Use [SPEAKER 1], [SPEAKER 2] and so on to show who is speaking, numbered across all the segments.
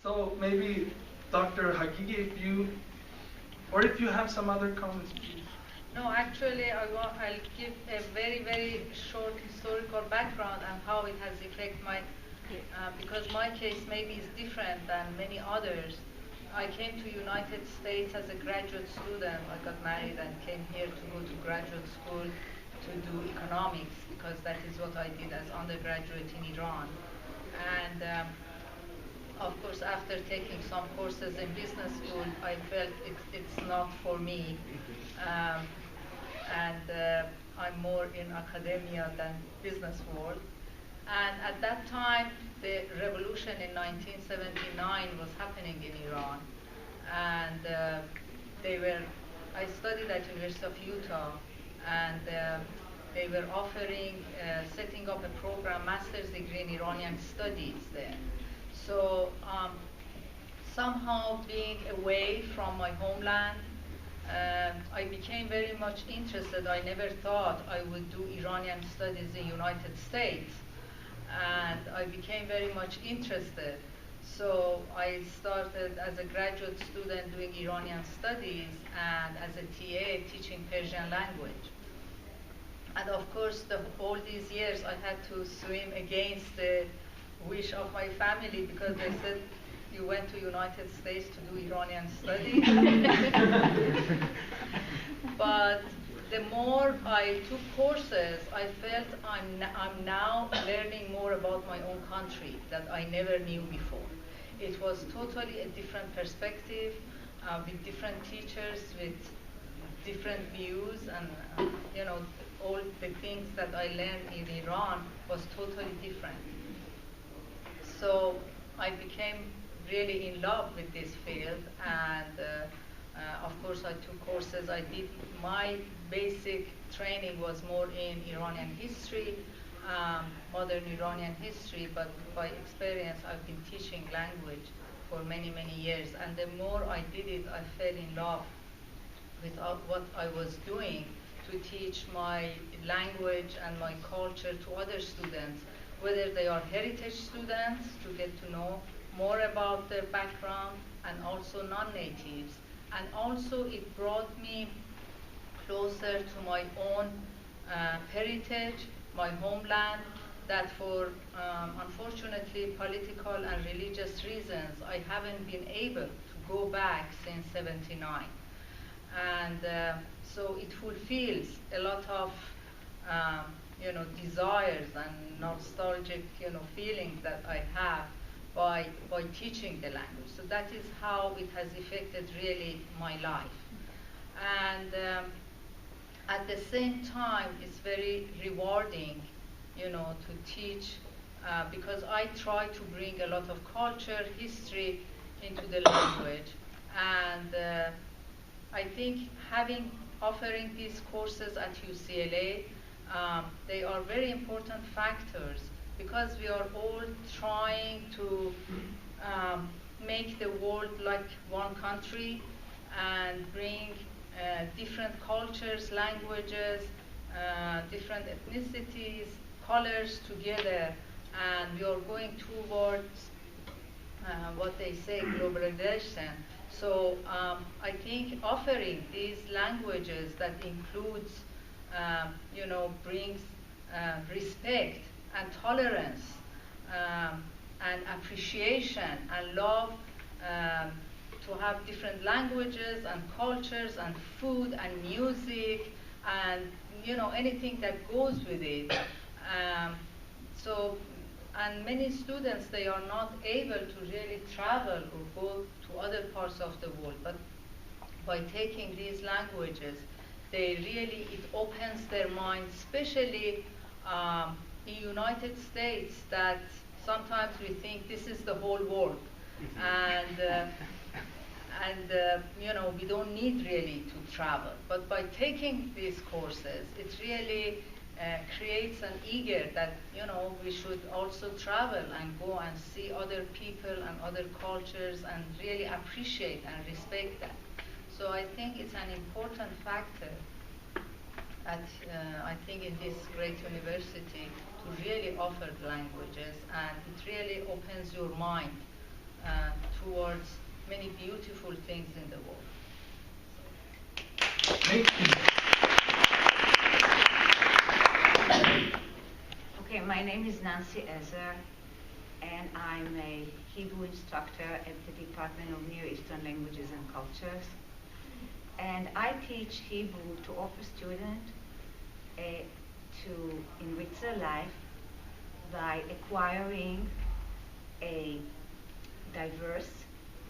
[SPEAKER 1] So maybe Dr. Hagigi, if you have some other comments, please.
[SPEAKER 2] No, actually, I'll give a very, very short historical background on how it has affected my, because my case maybe is different than many others. I came to United States as a graduate student. I got married and came here to go to graduate school to do economics, because that is what I did as undergraduate in Iran. And of course, after taking some courses in business school, I felt it's not for me. I'm more in academia than business world. And at that time, the revolution in 1979 was happening in Iran. And I studied at University of Utah, and they were offering, setting up a program, master's degree in Iranian studies there. So somehow being away from my homeland, I became very much interested. I never thought I would do Iranian studies in the United States. And I became very much interested. So I started as a graduate student doing Iranian studies and as a TA teaching Persian language. And of course, all these years I had to swim against the wish of my family, because they said, you went to United States to do Iranian studies. But the more I took courses, I felt I'm now learning more about my own country that I never knew before. It was totally a different perspective, with different teachers, with different views, and all the things that I learned in Iran was totally different. So I became really in love with this field, and of course I took courses. My basic training was more in Iranian history, modern Iranian history, but by experience I've been teaching language for many, many years. And the more I did it, I fell in love with what I was doing, to teach my language and my culture to other students, whether they are heritage students, to get to know more about their background, and also non-natives. And also it brought me closer to my own heritage, my homeland, that for unfortunately political and religious reasons I haven't been able to go back since '79. And so it fulfills a lot of desires and nostalgic feelings that I have by teaching the language. So that is how it has affected really my life. And at the same time, it's very rewarding, to teach, because I try to bring a lot of culture, history into the language. And I think offering these courses at UCLA, they are very important factors, because we are all trying to make the world like one country and bring different cultures, languages, different ethnicities, colors together, and we are going towards what they say, globalization. So I think offering these languages that includes, brings respect and tolerance and appreciation and love, to have different languages and cultures and food and music and anything that goes with it. And many students, they are not able to really travel or go to other parts of the world, but by taking these languages, it opens their mind, especially in United States, that sometimes we think this is the whole world, and we don't need really to travel. But by taking these courses, it really creates an eager that we should also travel and go and see other people and other cultures and really appreciate and respect that. So I think it's an important factor I think in this great university to really offer languages, and it really opens your mind towards many beautiful things in the world.
[SPEAKER 1] Thank you.
[SPEAKER 3] Okay, my name is Nancy Ezer, and I'm a Hebrew instructor at the Department of Near Eastern Languages and Cultures. And I teach Hebrew to offer students to enrich their life by acquiring a diverse,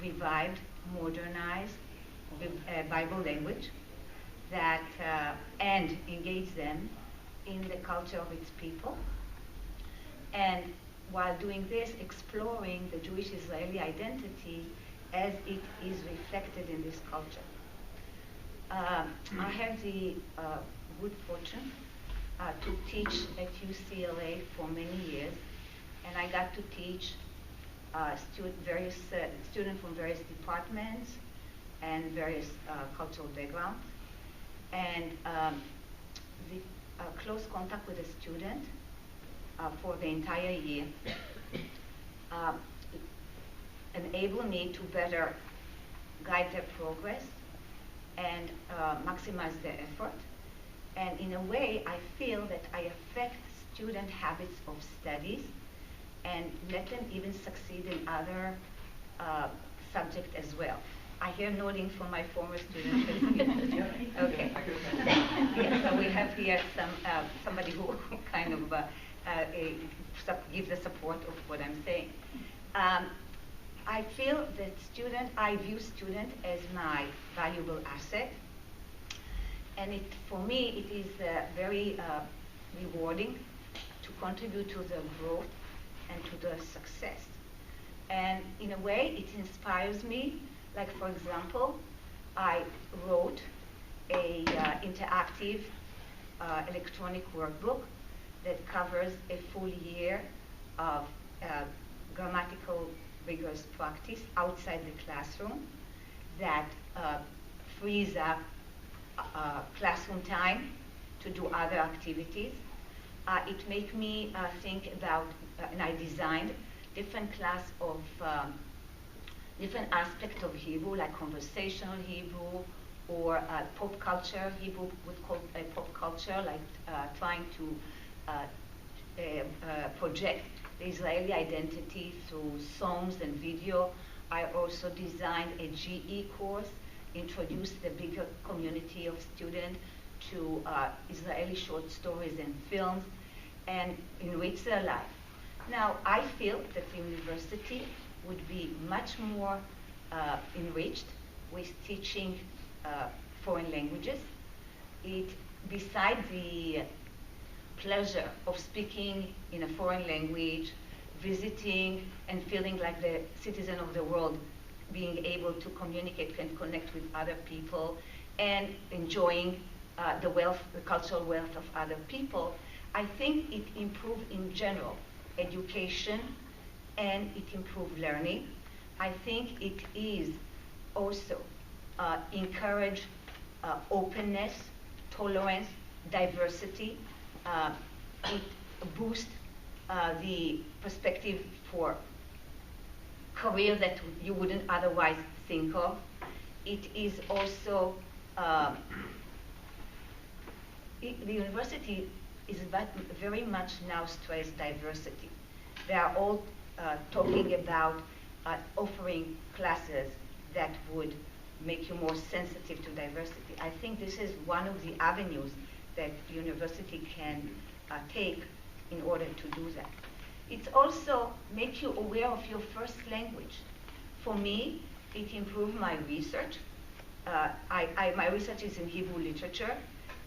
[SPEAKER 3] revived, modernized Bible language that and engage them in the culture of its people. And while doing this, exploring the Jewish-Israeli identity as it is reflected in this culture. I have the good fortune to teach at UCLA for many years, and I got to teach various students from various departments and various cultural backgrounds. And the close contact with a student for the entire year enabled me to better guide their progress and maximize their effort. And in a way, I feel that I affect student habits of studies and let them even succeed in other subjects as well. I hear nodding from my former students. Okay. Yeah, so we have here somebody who kind of gives the support of what I'm saying. I feel that I view student as my valuable asset. And for me, it is very rewarding to contribute to the growth and to the success. And in a way, it inspires me. Like, for example, I wrote a interactive electronic workbook that covers a full year of grammatical rigorous practice outside the classroom that frees up classroom time to do other activities. It made me think about, and I designed different class of different aspects of Hebrew, like conversational Hebrew or pop culture. Hebrew would call pop culture, like trying to project the Israeli identity through songs and video. I also designed a GE course, introduced the bigger community of students to Israeli short stories and films, and enrich their life. Now, I feel that the university would be much more enriched with teaching foreign languages. Besides the pleasure of speaking in a foreign language, visiting and feeling like the citizen of the world, being able to communicate and connect with other people, and enjoying the cultural wealth of other people, I think it improved in general education and it improved learning. I think it is also encourage openness, tolerance, diversity. It boosts the perspective for career that you wouldn't otherwise think of. It is also, the university is very much now stress diversity. They are all talking about offering classes that would make you more sensitive to diversity. I think this is one of the avenues that the university can take in order to do that. It also makes you aware of your first language. For me, it improved my research. My research is in Hebrew literature.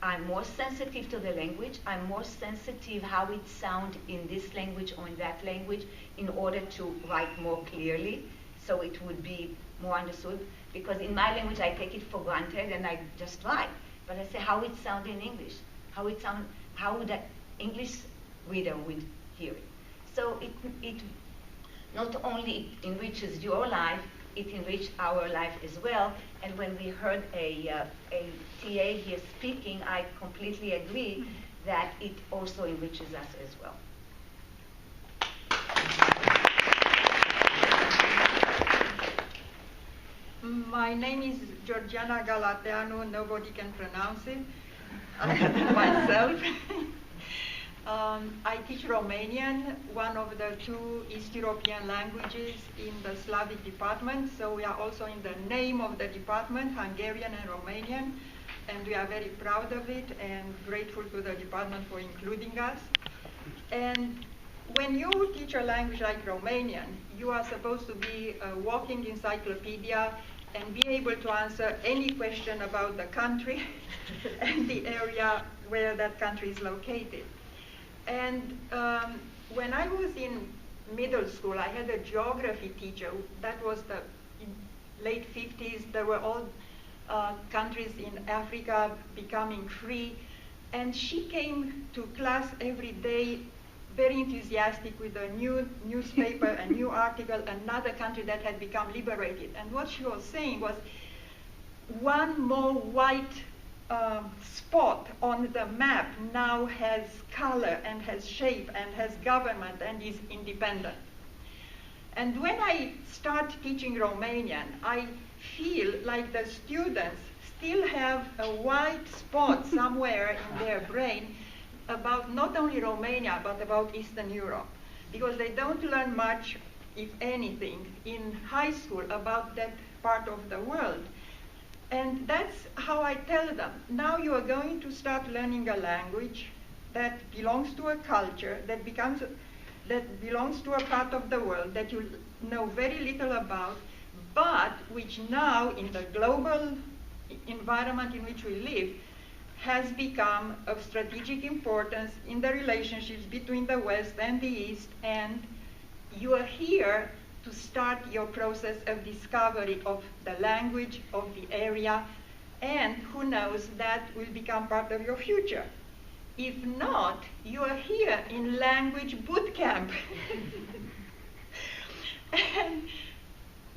[SPEAKER 3] I'm more sensitive to the language. I'm more sensitive how it sounds in this language or in that language in order to write more clearly so it would be more understood. Because in my language, I take it for granted and I just write. But I say how it sounds in English, how would that English reader would hear it. So it not only enriches your life, it enriched our life as well. And when we heard a TA here speaking, I completely agree that it also enriches us as well.
[SPEAKER 4] My name is Georgiana Galateanu. Nobody can pronounce it. I had it myself. I teach Romanian, one of the two East European languages in the Slavic department. So we are also in the name of the department, Hungarian and Romanian. And we are very proud of it and grateful to the department for including us. And when you teach a language like Romanian, you are supposed to be a walking encyclopedia and be able to answer any question about the country and the area where that country is located. And when I was in middle school, I had a geography teacher. That was the late 50s. There were all countries in Africa becoming free. And she came to class every day very enthusiastic with a new newspaper, a new article, another country that had become liberated. And what she was saying was, one more white spot on the map now has color and has shape and has government and is independent. And when I start teaching Romanian, I feel like the students still have a white spot somewhere in their brain about not only Romania, but about Eastern Europe. Because they don't learn much, if anything, in high school about that part of the world. And that's how I tell them, now you are going to start learning a language that belongs to a culture, that belongs to a part of the world that you know very little about, but which now, in the global environment in which we live, has become of strategic importance in the relationships between the West and the East, and you are here to start your process of discovery of the language, of the area, and who knows, that will become part of your future. If not, you are here in language boot camp. And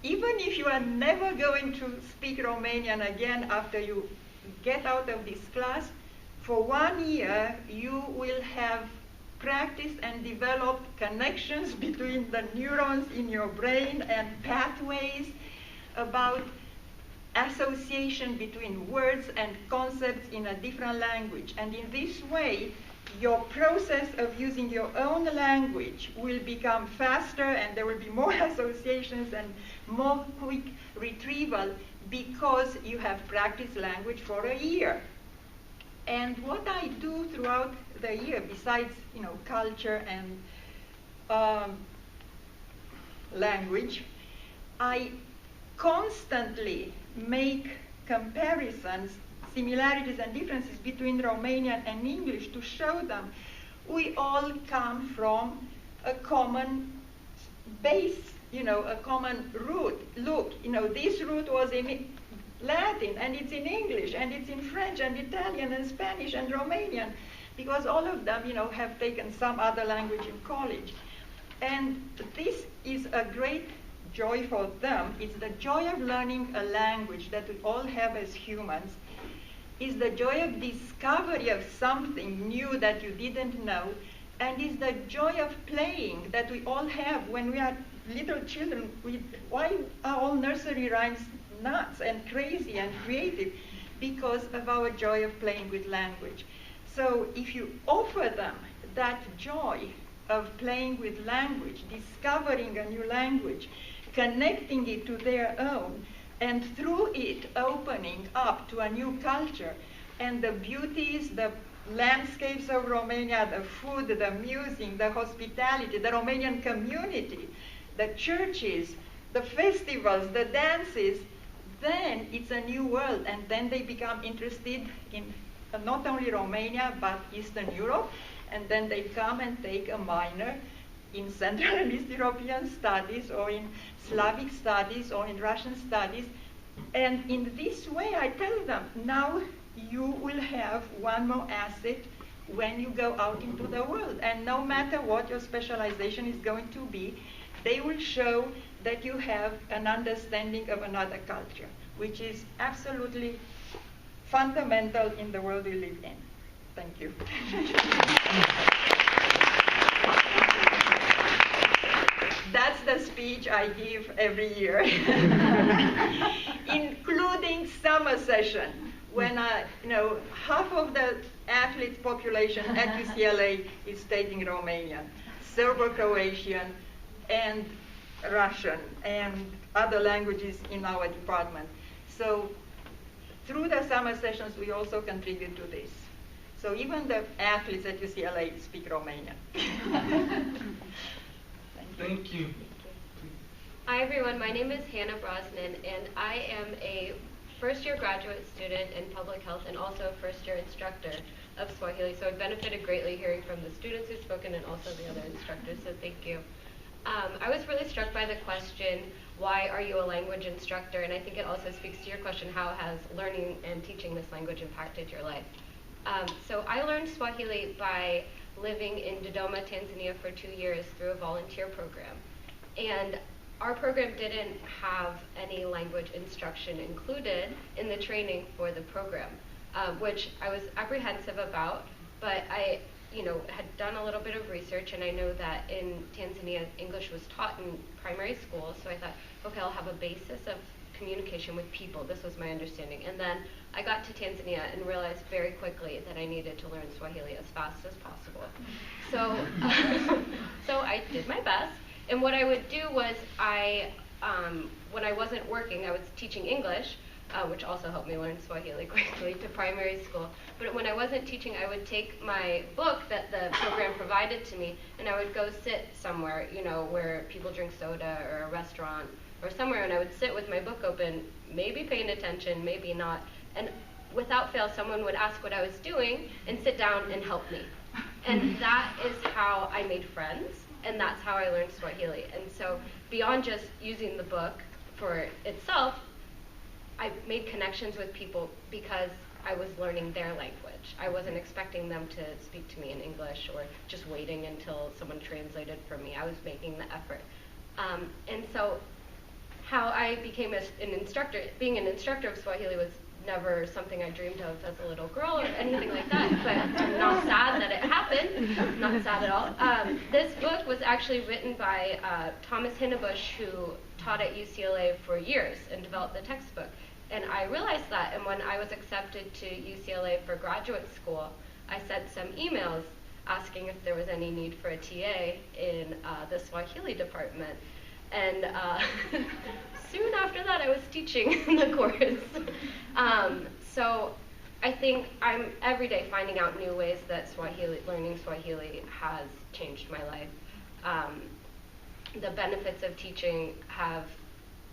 [SPEAKER 4] even if you are never going to speak Romanian again after you get out of this class, for 1 year you will have practiced and developed connections between the neurons in your brain and pathways about association between words and concepts in a different language. And in this way, your process of using your own language will become faster, and there will be more associations and more quick retrieval because you have practiced language for a year. And what I do throughout the year, besides culture and language, I constantly make comparisons, similarities and differences between Romanian and English to show them we all come from a common base, a common root. Look, this root was in Latin, and it's in English, and it's in French, and Italian, and Spanish, and Romanian, because all of them, have taken some other language in college. And this is a great joy for them. It's the joy of learning a language that we all have as humans. It's the joy of discovery of something new that you didn't know, and it's the joy of playing that we all have when we are little children. Why are all nursery rhymes nuts and crazy and creative? Because of our joy of playing with language. So if you offer them that joy of playing with language, discovering a new language, connecting it to their own, and through it opening up to a new culture, and the beauties, the landscapes of Romania, the food, the music, the hospitality, the Romanian community, the churches, the festivals, the dances, then it's a new world, and then they become interested in not only Romania, but Eastern Europe, and then they come and take a minor in Central and East European studies, or in Slavic studies, or in Russian studies. And in this way, I tell them, now you will have one more asset when you go out into the world. And no matter what your specialization is going to be, they will show that you have an understanding of another culture, which is absolutely fundamental in the world we live in. Thank you. That's the speech. speech I give every year, including summer session, when half of the athletes population at UCLA is taking Romanian, Serbo-Croatian, and Russian, and other languages in our department. So through the summer sessions, we also contribute to this. So even the athletes at UCLA speak Romanian.
[SPEAKER 1] Thank you.
[SPEAKER 5] Hi everyone, my name is Hannah Brosnan, and I am a first-year graduate student in public health and also a first-year instructor of Swahili. So I've benefited greatly hearing from the students who've spoken and also the other instructors, so thank you. I was really struck by the question, why are you a language instructor? And I think it also speaks to your question, how has learning and teaching this language impacted your life? So I learned Swahili by living in Dodoma, Tanzania for 2 years through a volunteer program. And our program didn't have any language instruction included in the training for the program, which I was apprehensive about, but I had done a little bit of research, and I know that in Tanzania, English was taught in primary school, so I thought, okay, I'll have a basis of communication with people. This was my understanding. And then I got to Tanzania and realized very quickly that I needed to learn Swahili as fast as possible. So, so I did my best. And what I would do was when I wasn't working, I was teaching English, which also helped me learn Swahili quickly, to primary school. But when I wasn't teaching, I would take my book that the program provided to me, and I would go sit somewhere, where people drink soda, or a restaurant, or somewhere, and I would sit with my book open, maybe paying attention, maybe not. And without fail, someone would ask what I was doing and sit down and help me. And that is how I made friends, and that's how I learned Swahili. And so beyond just using the book for itself, I made connections with people because I was learning their language. I wasn't expecting them to speak to me in English or just waiting until someone translated for me. I was making the effort. And so how I became an instructor, being an instructor of Swahili was never something I dreamed of as a little girl or anything like that, but I'm not sad that it happened, not sad at all. This book was actually written by Thomas Hinnebusch, who taught at UCLA for years and developed the textbook. And I realized that, and when I was accepted to UCLA for graduate school, I sent some emails asking if there was any need for a TA in the Swahili department. And soon after that, I was teaching the course. So I think I'm every day finding out new ways that learning Swahili has changed my life. The benefits of teaching have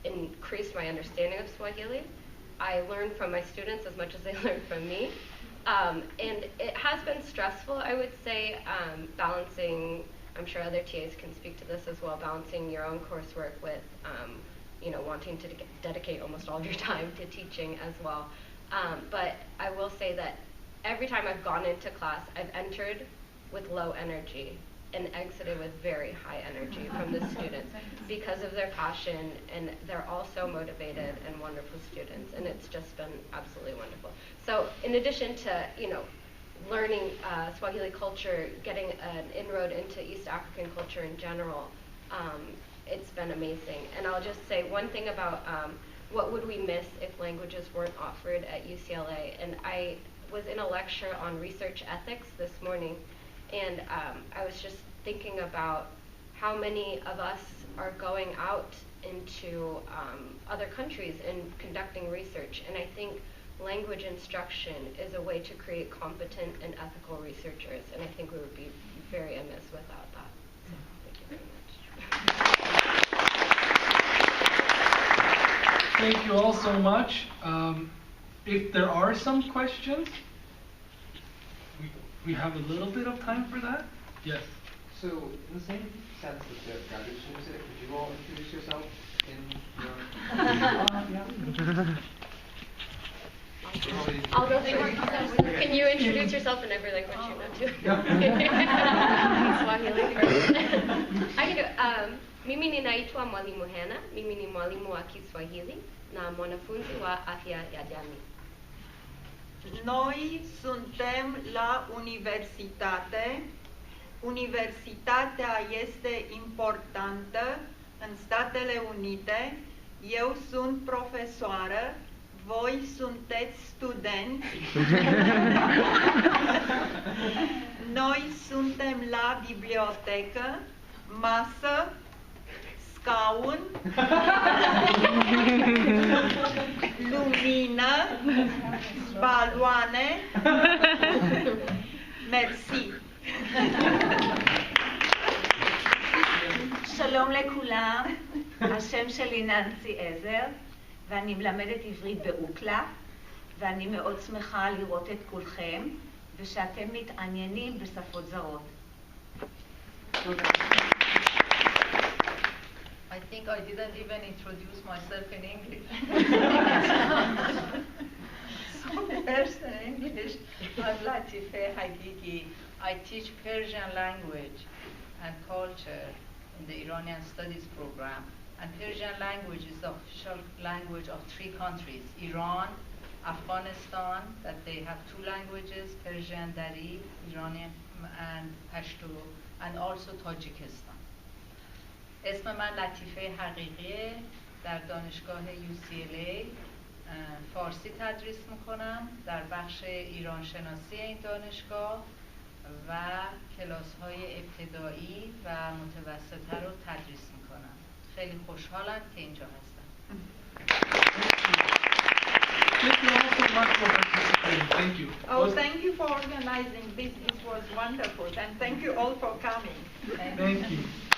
[SPEAKER 5] increased my understanding of Swahili. I learn from my students as much as they learn from me. And it has been stressful, I would say, balancing, I'm sure other TAs can speak to this as well, balancing your own coursework with, wanting to dedicate almost all of your time to teaching as well. But I will say that every time I've gone into class, I've entered with low energy and exited with very high energy from the students because of their passion, and they're all so motivated and wonderful students, and it's just been absolutely wonderful. So in addition to, learning Swahili culture, getting an inroad into East African culture in general, it's been amazing. And I'll just say one thing about what would we miss if languages weren't offered at UCLA. And I was in a lecture on research ethics this morning, and I was just thinking about how many of us are going out into other countries and conducting research. And I think language instruction is a way to create competent and ethical researchers, and I think we would be very amiss without that. So thank you very much.
[SPEAKER 1] Thank you all so much. If there are some questions, we have a little bit of time for that. Yes.
[SPEAKER 6] So, in the same sense that the graduate students did, could you all introduce yourself in your...
[SPEAKER 5] I'll go first. Can you introduce yourself in every language you know to? Swahili first. I can do it. Mimi ninaitwa Mwalimu Hannah. Mimi ni mwalimu wa Kiswahili na mwanafunzi wa afya ya jamii.
[SPEAKER 4] Noi suntem la universitate. Universitatea este importantă în Statele Unite, eu sunt profesoară, voi sunteți studenți, noi suntem la bibliotecă, masă, scaun, lumină, baloane, mersi.
[SPEAKER 3] שלום לכולם, השם שלי ננסי עזר, ואני מלמדת עברית באוקלה, ואני מאוד שמחה לראות את כולכם, ושאתם מתעניינים בשפות זרות.
[SPEAKER 2] I think I didn't even introduce myself in English. So first in English, I'm Latife Hagigi. I teach Persian language and culture in the Iranian Studies program. And Persian language is the official language of 3 countries, Iran, Afghanistan, that they have 2 languages, Persian Dari, Iranian and Pashto, and also Tajikistan. اسم من لطیفه حقیقیه، در دانشگاه UCLA فارسی تدریس میکنم در بخش ایران شناسی این دانشگاه و کلاس های ابتدایی و متوسطه رو تدریس میکنم. خیلی خوشحالم که اینجا هستم.
[SPEAKER 1] Thank you all so much for participating. Thank you.
[SPEAKER 4] Oh, thank you for organizing this. It was wonderful. And thank you all for coming.
[SPEAKER 1] Thank you.